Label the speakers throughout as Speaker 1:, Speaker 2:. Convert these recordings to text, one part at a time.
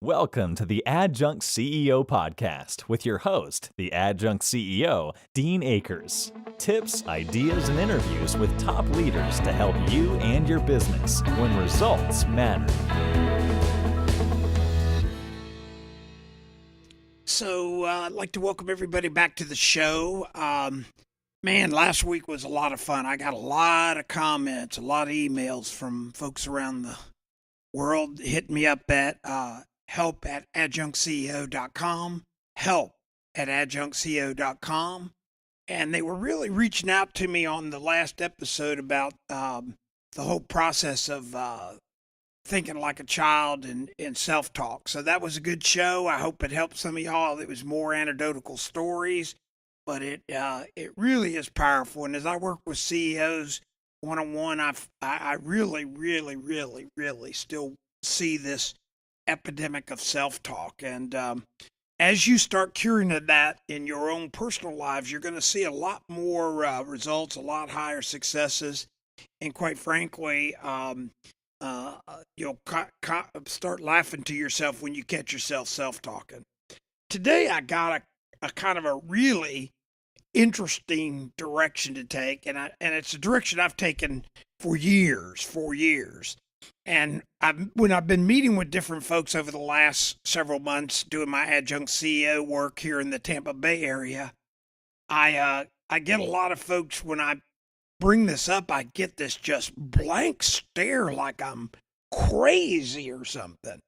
Speaker 1: Welcome to the Adjunct CEO podcast with your host, the Adjunct CEO, Dean Akers. Tips, ideas, and interviews with top leaders to help you and your business when results matter.
Speaker 2: So I'd like to welcome everybody back to the show. Last week was a lot of fun. I got a lot of comments, a lot of emails from folks around the world hitting me up at help@adjunctceo.com, help@adjunctceo.com. And they were really reaching out to me on the last episode about the whole process of thinking like a child and self-talk. So that was a good show. I hope it helped some of y'all. It was more anecdotal stories, but it really is powerful. And as I work with CEOs one-on-one, I really still see this epidemic of self-talk. And as you start curing of that in your own personal lives, you're going to see a lot more results, a lot higher successes, and quite frankly, you'll start laughing to yourself when you catch yourself self-talking. Today, I got a kind of a really interesting direction to take, and it's a direction I've taken for years. And when I've been meeting with different folks over the last several months doing my adjunct CEO work here in the Tampa Bay area, I get a lot of folks when I bring this up, I get this just blank stare like I'm crazy or something.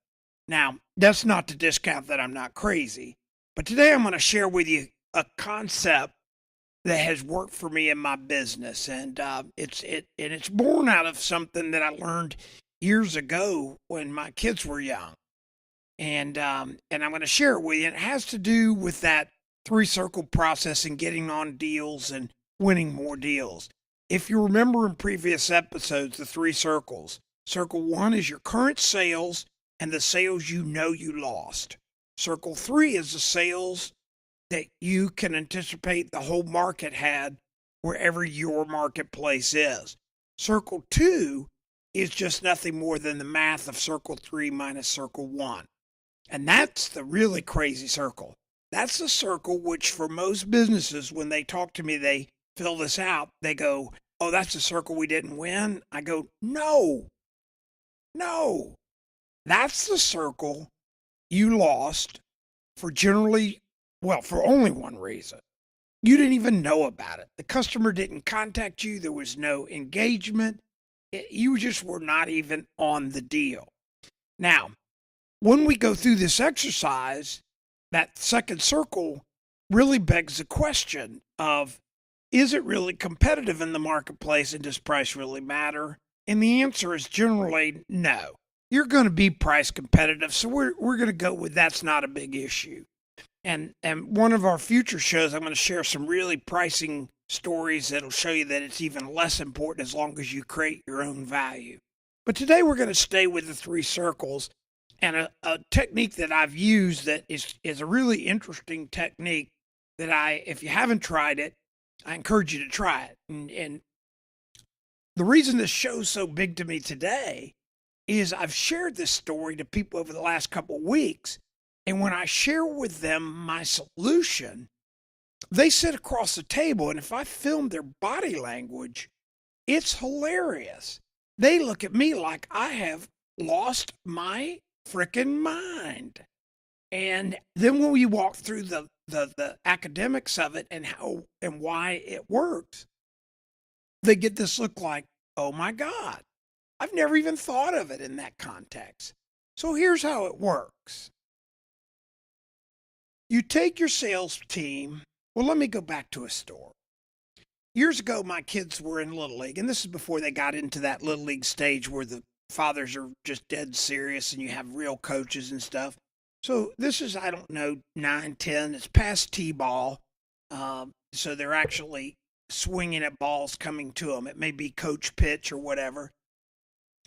Speaker 2: Now, that's not to discount that I'm not crazy, but today I'm going to share with you a concept that has worked for me in my business, and it's born out of something that I learned years ago when my kids were young, and I'm going to share it with you. And it has to do with that three-circle process and getting on deals and winning more deals. If you remember in previous episodes, the three circles. Circle one is your current sales and the sales you know you lost. Circle three is the sales that you can anticipate the whole market had wherever your marketplace is. Circle two is just nothing more than the math of circle three minus circle one. And that's the really crazy circle. That's the circle which for most businesses, when they talk to me, they fill this out, they go, "Oh, that's the circle we didn't win." I go, no, that's the circle you lost for for only one reason. You didn't even know about it. The customer didn't contact you. There was no engagement. You just were not even on the deal. Now, when we go through this exercise, that second circle really begs the question of, is it really competitive in the marketplace, and does price really matter? And the answer is generally no. You're going to be price competitive, so we're going to go with that's not a big issue. And one of our future shows, I'm going to share some really pricing stories that'll show you that it's even less important as long as you create your own value. But today we're going to stay with the three circles, and a technique that I've used that is a really interesting technique that if you haven't tried it, I encourage you to try it. And the reason this show's so big to me today is I've shared this story to people over the last couple of weeks. And when I share with them my solution, they sit across the table. And if I film their body language, it's hilarious. They look at me like I have lost my frickin' mind. And then when we walk through the academics of it and how and why it works, they get this look like, oh my God, I've never even thought of it in that context. So here's how it works. You take your sales team. Well, let me go back to a store. Years ago, my kids were in Little League, and this is before they got into that Little League stage where the fathers are just dead serious and you have real coaches and stuff. So this is, I don't know, 9, 10. It's past T-ball. So they're actually swinging at balls coming to them. It may be coach pitch or whatever.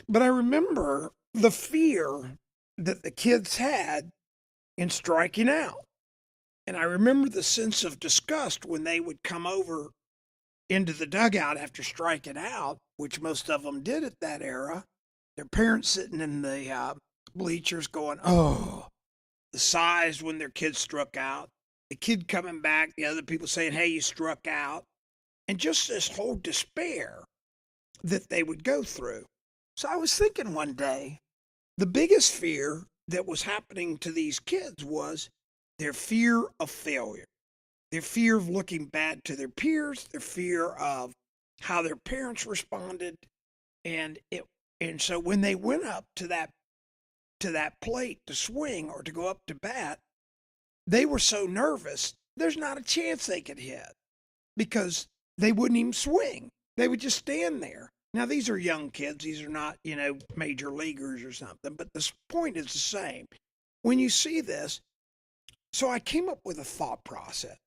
Speaker 2: But I remember the fear that the kids had in striking out. And I remember the sense of disgust when they would come over into the dugout after striking out, which most of them did at that era. Their parents sitting in the bleachers going, "Oh, the size when their kid struck out, the kid coming back, the other people saying, hey, you struck out, and just this whole despair that they would go through. So I was thinking one day, the biggest fear that was happening to these kids was their fear of failure, their fear of looking bad to their peers, their fear of how their parents responded. And so when they went up to that plate to swing or to go up to bat, they were so nervous, there's not a chance they could hit because they wouldn't even swing. They would just stand there. Now, these are young kids. These are not, major leaguers or something. But the point is the same. When you see this, so I came up with a thought process.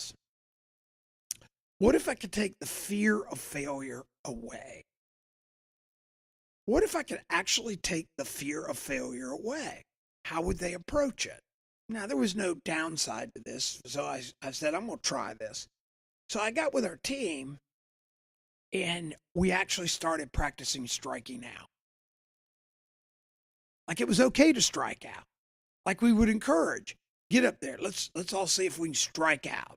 Speaker 2: What if I could take the fear of failure away? What if I could actually take the fear of failure away? How would they approach it? Now, there was no downside to this, so I said, I'm going to try this. So I got with our team, and we actually started practicing striking out. Like it was okay to strike out. Like we would encourage, get up there. Let's all see if we can strike out.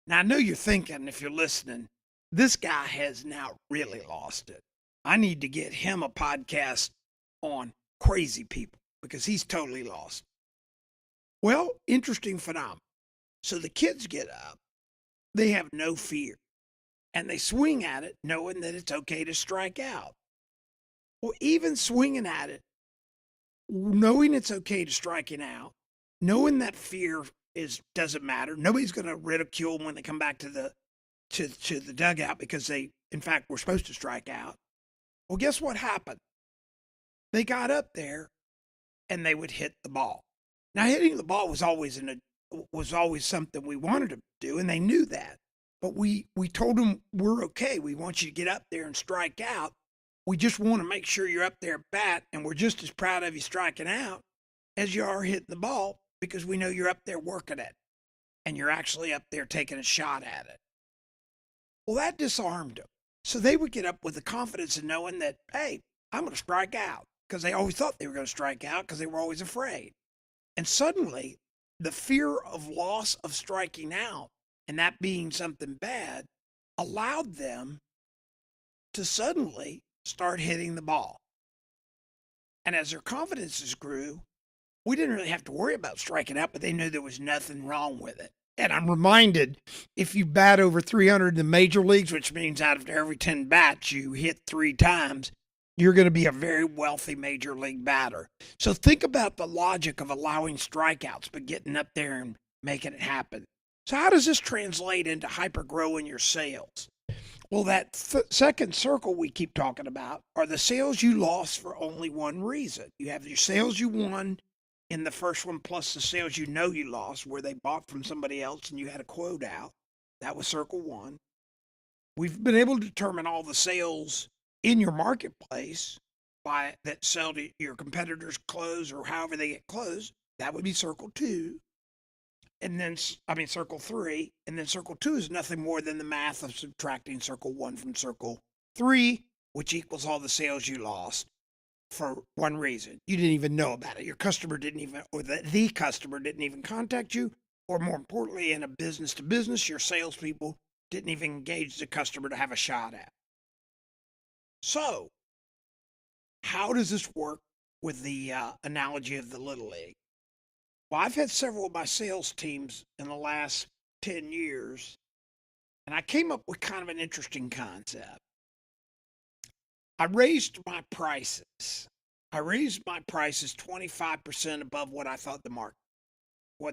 Speaker 2: Now, I know you're thinking, if you're listening, this guy has now really lost it. I need to get him a podcast on crazy people because he's totally lost. Well, interesting phenomenon. So the kids get up, they have no fear, and they swing at it knowing that it's okay to strike out. Well, even swinging at it, knowing it's okay to striking out, knowing that fear doesn't matter. Nobody's going to ridicule them when they come back to the dugout because they, in fact, were supposed to strike out. Well, guess what happened? They got up there and they would hit the ball. Now, hitting the ball was always something we wanted to do, and they knew that. But we told them, we're okay. We want you to get up there and strike out. We just want to make sure you're up there at bat, and we're just as proud of you striking out as you are hitting the ball because we know you're up there working it, and you're actually up there taking a shot at it. Well, that disarmed them. So they would get up with the confidence of knowing that, hey, I'm going to strike out, because they always thought they were going to strike out because they were always afraid. And suddenly, the fear of loss of striking out and that being something bad allowed them to suddenly start hitting the ball. And as their confidences grew, we didn't really have to worry about striking out, but they knew there was nothing wrong with it. And I'm reminded, if you bat over 300 in the major leagues, which means out of every 10 bats you hit 3 times, you're going to be a very wealthy major league batter. So think about the logic of allowing strikeouts, but getting up there and making it happen. So how does this translate into hyper-growing your sales? Well, that second circle we keep talking about are the sales you lost for only one reason. You have your sales you won in the first one, plus the sales you know you lost, where they bought from somebody else and you had a quote out. That was circle one. We've been able to determine all the sales in your marketplace that sell to your competitors' close or however they get closed. That would be circle two. And then, circle three. And then circle two is nothing more than the math of subtracting circle one from circle three, which equals all the sales you lost for one reason. You didn't even know about it. Your customer didn't even, or the customer didn't even contact you. Or more importantly, in a business to business, your salespeople didn't even engage the customer to have a shot at. So, how does this work with the analogy of the Little League? Well, I've had several of my sales teams in the last 10 years, and I came up with kind of an interesting concept. I raised my prices. I raised my prices 25% above what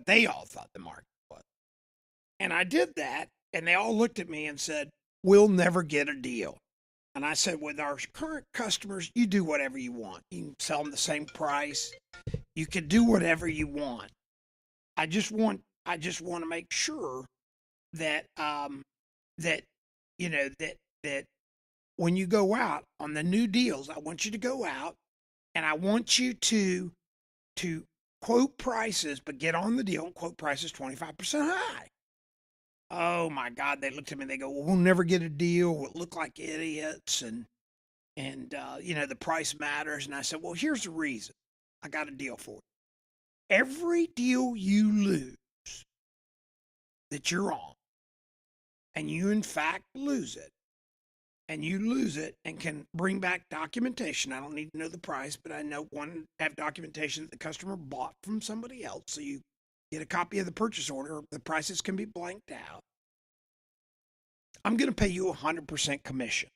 Speaker 2: they all thought the market was. And I did that, and they all looked at me and said, we'll never get a deal. And I said, with our current customers, you do whatever you want. You can sell them the same price. You can do whatever you want. I just want to make sure that that when you go out on the new deals, I want you to go out and I want you to quote prices, but get on the deal and quote prices 25% high. Oh my God, they looked at me and they go, well, we'll never get a deal. We'll look like idiots. And the price matters. And I said, well, here's the reason. I got a deal for you. every deal you lose that you're on, and you in fact lose it, and you lose it and can bring back documentation. I don't need to know the price, but I know have documentation that the customer bought from somebody else. So you get a copy of the purchase order. The prices can be blanked out. I'm going to pay you 100% commission.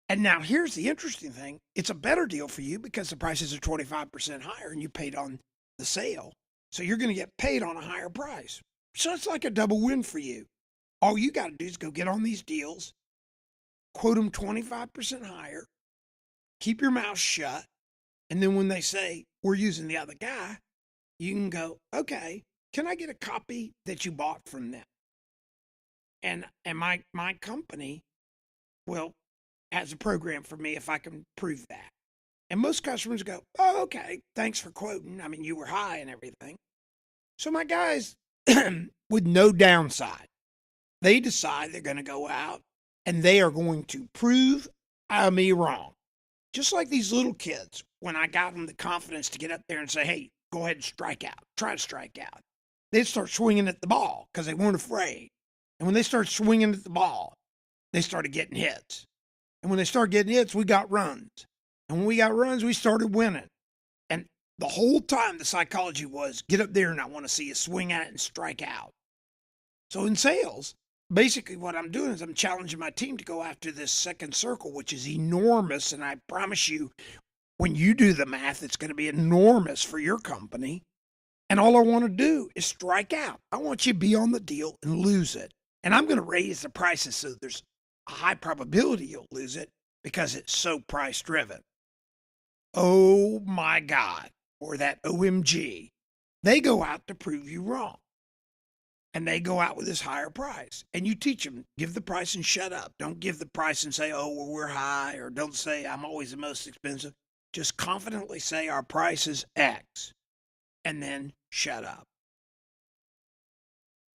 Speaker 2: And now here's the interesting thing. It's a better deal for you because the prices are 25% higher and you paid on the sale. So you're going to get paid on a higher price. So it's like a double win for you. All you got to do is go get on these deals, quote them 25% higher, keep your mouth shut, and then when they say, we're using the other guy, you can go, okay, can I get a copy that you bought from them? And my company has a program for me if I can prove that. And most customers go, oh, okay, thanks for quoting. I mean, you were high and everything. So my guys, with no downside, they decide they're going to go out and they are going to prove me wrong. Just like these little kids, when I got them the confidence to get up there and say, hey, go ahead and strike out, try to strike out. They'd start swinging at the ball because they weren't afraid. And when they started swinging at the ball, they started getting hits. And when they started getting hits, we got runs. And when we got runs, we started winning. And the whole time the psychology was, get up there and I want to see you swing at it and strike out. So in sales, basically what I'm doing is I'm challenging my team to go after this second circle, which is enormous. And I promise you, when you do the math, it's going to be enormous for your company. And all I want to do is strike out. I want you to be on the deal and lose it. And I'm going to raise the prices so there's a high probability you'll lose it because it's so price driven. Oh my God, or that OMG. They go out to prove you wrong. And they go out with this higher price. And you teach them, give the price and shut up. Don't give the price and say, oh, well, we're high, or don't say I'm always the most expensive. Just confidently say our price is X, and then shut up.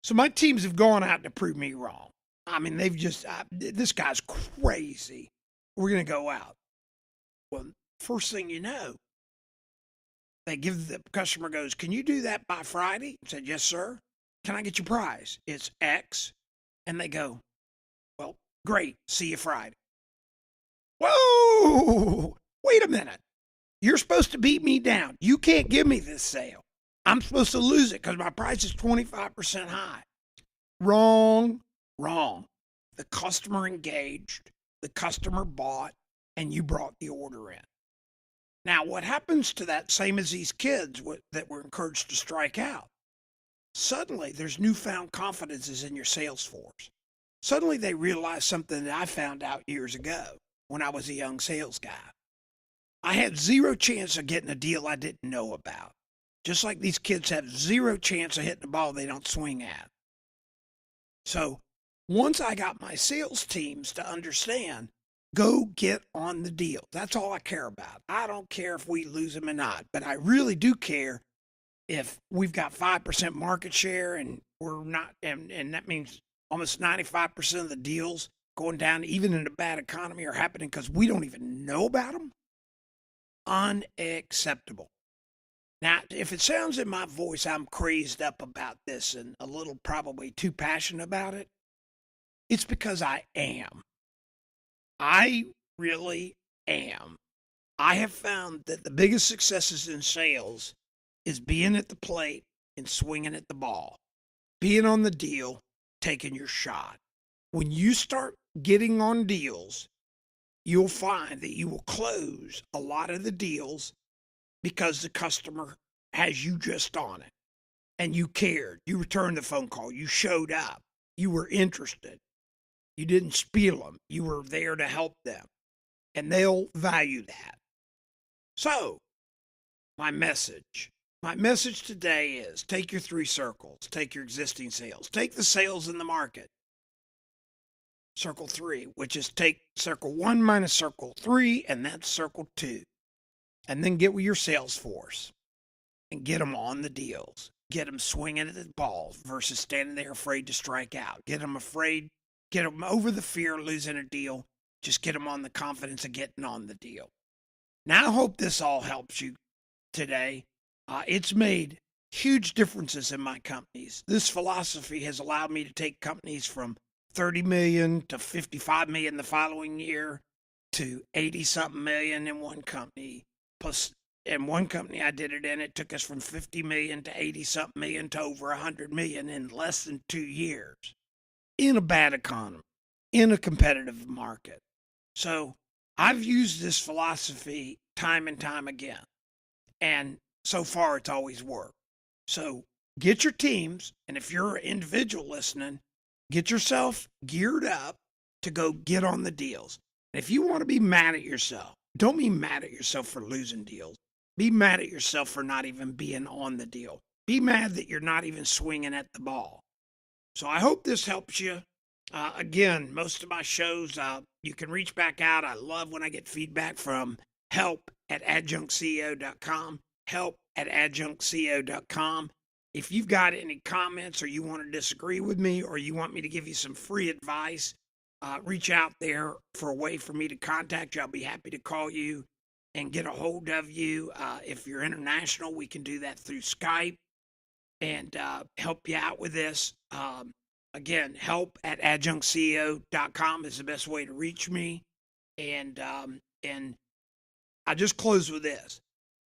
Speaker 2: So my teams have gone out to prove me wrong. I mean, they've just, this guy's crazy. We're going to go out. Well, first thing you know, they give the customer goes, can you do that by Friday? I said, yes, sir. Can I get your price? It's X. And they go, well, great. See you Friday. Whoa, wait a minute. You're supposed to beat me down. You can't give me this sale. I'm supposed to lose it because my price is 25% high. Wrong. The customer engaged, the customer bought, and you brought the order in. Now, what happens to that, same as these kids that were encouraged to strike out? Suddenly, there's newfound confidences in your sales force. Suddenly, they realize something that I found out years ago when I was a young sales guy. I had zero chance of getting a deal I didn't know about. Just like these kids have zero chance of hitting a ball they don't swing at. So once I got my sales teams to understand, go get on the deal. That's all I care about. I don't care if we lose them or not, but I really do care if we've got 5% market share and we're not, and that means almost 95% of the deals going down, even in a bad economy, are happening because we don't even know about them. Unacceptable. Now, if it sounds in my voice I'm crazed up about this and a little probably too passionate about it, it's because I am. I really am. I have found that the biggest successes in sales is being at the plate and swinging at the ball, being on the deal, taking your shot. When you start getting on deals, you'll find that you will close a lot of the deals because the customer has you just on it and you cared. You returned the phone call. You showed up. You were interested. You didn't spiel them. You were there to help them, and they'll value that. So my message today is take your 3 circles. Take your existing sales. Take the sales in the market. Circle 3, which is take circle 1 minus circle 3, and that's circle 2. And then get with your sales force and get them on the deals. Get them swinging at the balls versus standing there afraid to strike out. Get them over the fear of losing a deal. Just get them on the confidence of getting on the deal. Now, I hope this all helps you today. It's made huge differences in my companies. This philosophy has allowed me to take companies from 30 million to 55 million the following year to 80 something million in one company. Plus, in one company I did it in, it took us from 50 million to 80 something million to over 100 million in less than 2 years in a bad economy, in a competitive market. So I've used this philosophy time and time again. And so far, it's always worked. So get your teams, and if you're an individual listening, get yourself geared up to go get on the deals. And if you want to be mad at yourself, don't be mad at yourself for losing deals. Be mad at yourself for not even being on the deal. Be mad that you're not even swinging at the ball. So I hope this helps you. Again, most of my shows, you can reach back out. I love when I get feedback from help@adjunctceo.com, help@adjunctceo.com. If you've got any comments or you want to disagree with me or you want me to give you some free advice, reach out there for a way for me to contact you. I'll be happy to call you and get a hold of you. If you're international, we can do that through Skype and help you out with this. Again, help@adjunctceo.com is the best way to reach me. And I just close with this.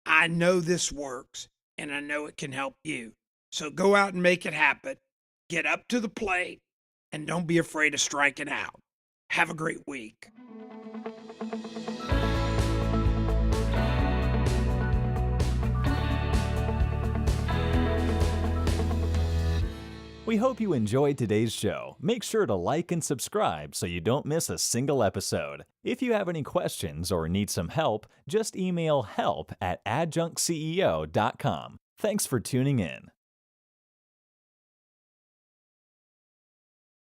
Speaker 2: I know this works, and I know it can help you. So go out and make it happen. Get up to the plate, and don't be afraid of striking out. Have a great week.
Speaker 1: We hope you enjoyed today's show. Make sure to like and subscribe so you don't miss a single episode. If you have any questions or need some help, just email help@adjunctceo.com. Thanks for tuning in.